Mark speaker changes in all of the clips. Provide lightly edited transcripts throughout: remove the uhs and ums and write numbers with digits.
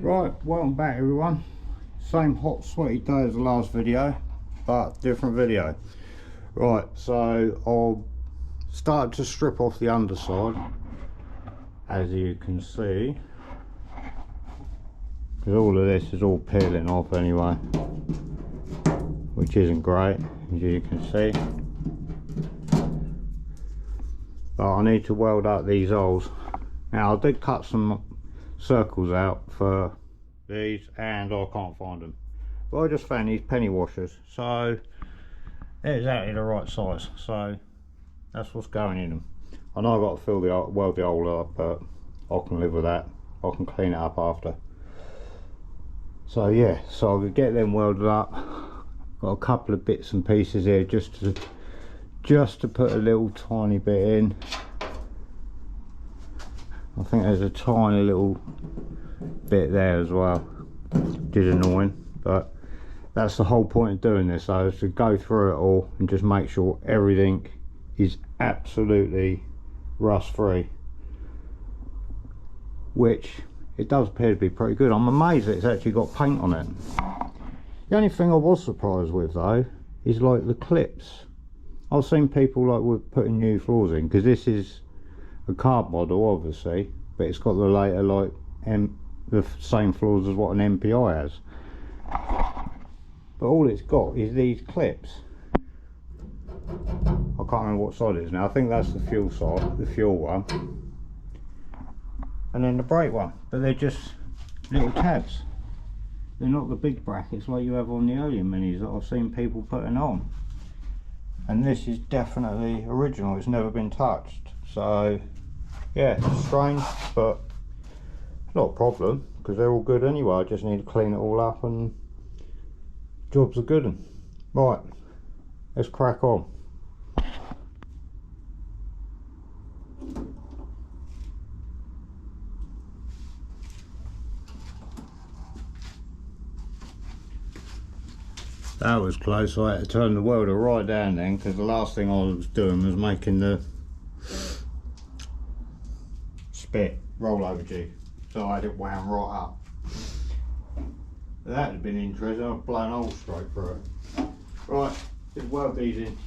Speaker 1: Right, welcome back everyone. Same hot sweaty day as the last video, but different video. Right, so I'll start to strip off the underside, as you can see, because all of this is all peeling off anyway, which isn't great, as you can see. But I need to weld up these holes. Now I did cut some circles out for these and I can't find them, but I just found these penny washers, so they're exactly the right size, so that's what's going in them. I know I've got to weld the hole up, but I can live with that. I can clean it up after. So yeah, so I could get them welded up. Got a couple of bits and pieces here just to put a little tiny bit in. I think there's a tiny little bit there as well, which is annoying, but that's the whole point of doing this, so is to go through it all and just make sure everything is absolutely rust free, which it does appear to be pretty good. I'm amazed that it's actually got paint on it. The only thing I was surprised with though is like the clips. I've seen people like with putting new floors in, because this is a card model obviously, but it's got the later like the same floors as what an MPI has, but all it's got is these clips. I can't remember what side it is now. I think that's the fuel side, the fuel one, and then the brake one, but they're just little tabs. They're not the big brackets like you have on the earlier minis that I've seen people putting on. And this is definitely original, it's never been touched. So yeah, it's strange, but not a problem, because they're all good anyway. I just need to clean it all up and jobs are good. Right, let's crack on. That was close. I had to turn the welder right down then, because the last thing I was doing was making the spit rollover jig, so I had it wound right up. That would have been interesting. I've blown holes straight through it. Right, just weld these in.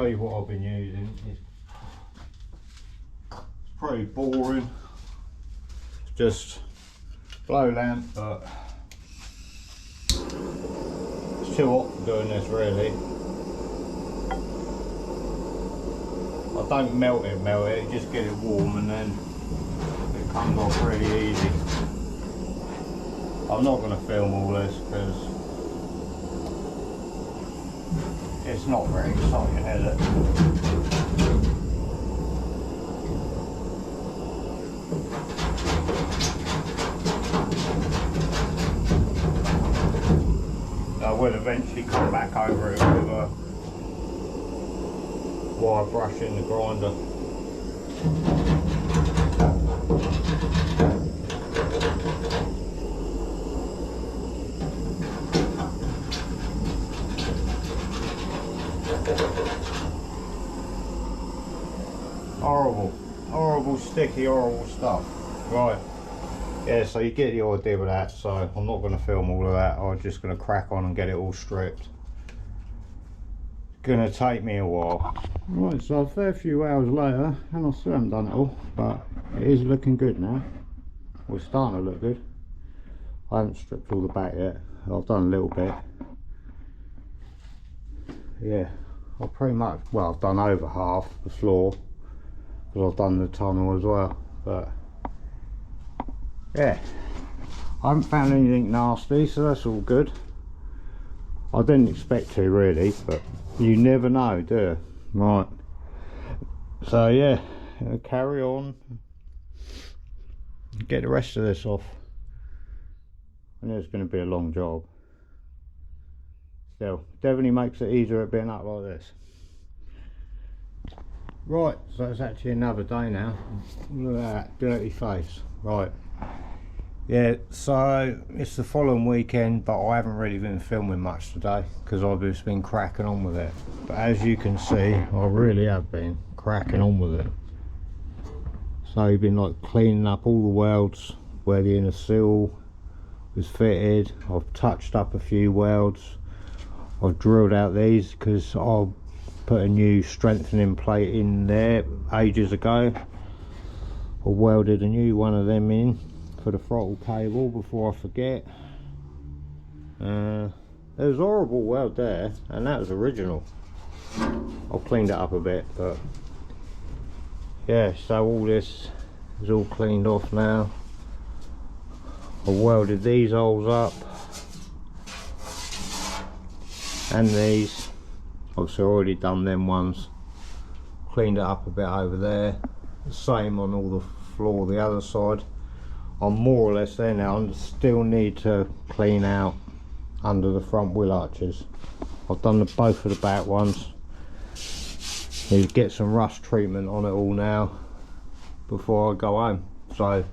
Speaker 1: show you what I've been using. It's pretty boring. It's just blow lamp, but it's too hot for doing this really. I don't melt it, just get it warm and then it comes off really easy. I'm not going to film all this because it's not very exciting, is it? I will eventually come back over it with a wire brush in the grinder. Horrible, sticky, horrible stuff. Right, yeah, so you get the idea with that, so I'm not going to film all of that. I'm just going to crack on and get it all stripped. It's going to take me a while. Right, so a fair few hours later, and I still haven't done it all, but it is looking good now. Well, it's starting to look good. I haven't stripped all the back yet. I've done a little bit. Yeah, I've pretty much, well, I've done over half the floor, because I've done the tunnel as well. But yeah, I haven't found anything nasty, so that's all good. I didn't expect to really, but you never know, do you? Right, so yeah, carry on, get the rest of this off. I know it's going to be a long job. Still, definitely makes it easier at being up like this. Right, so it's actually another day now. Look at that dirty face. Right, yeah, so it's the following weekend, but I haven't really been filming much today because I've just been cracking on with it. But as you can see, I really have been cracking on with it. So you've been like cleaning up all the welds where the inner seal was fitted. I've touched up a few welds. I've drilled out these because I'll put a new strengthening plate in there ages ago. I welded a new one of them in for the throttle cable before I forget. There was a horrible weld there, and that was original. I've cleaned it up a bit, but yeah, so all this is all cleaned off now. I welded these holes up and these. Obviously already done them ones, cleaned it up a bit over there. The same on all the floor the other side. I'm more or less there now. I still need to clean out under the front wheel arches. I've done both of the back ones. Need to get some rust treatment on it all now before I go home. So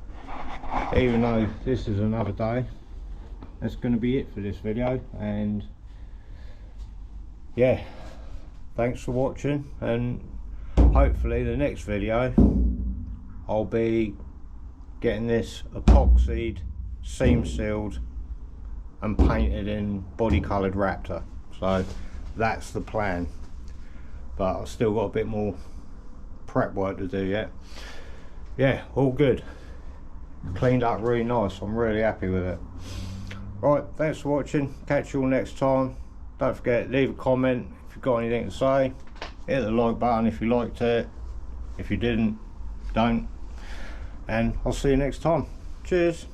Speaker 1: even though this is another day, that's going to be it for this video. And yeah, thanks for watching, and hopefully the next video I'll be getting this epoxied, seam sealed and painted in body coloured Raptor. So that's the plan, but I've still got a bit more prep work to do yet. Yeah, all good, cleaned up really nice. I'm really happy with it. Right, thanks for watching, catch you all next time. Don't forget, leave a comment if you've got anything to say. Hit the like button if you liked it. If you didn't, don't. And I'll see you next time. Cheers.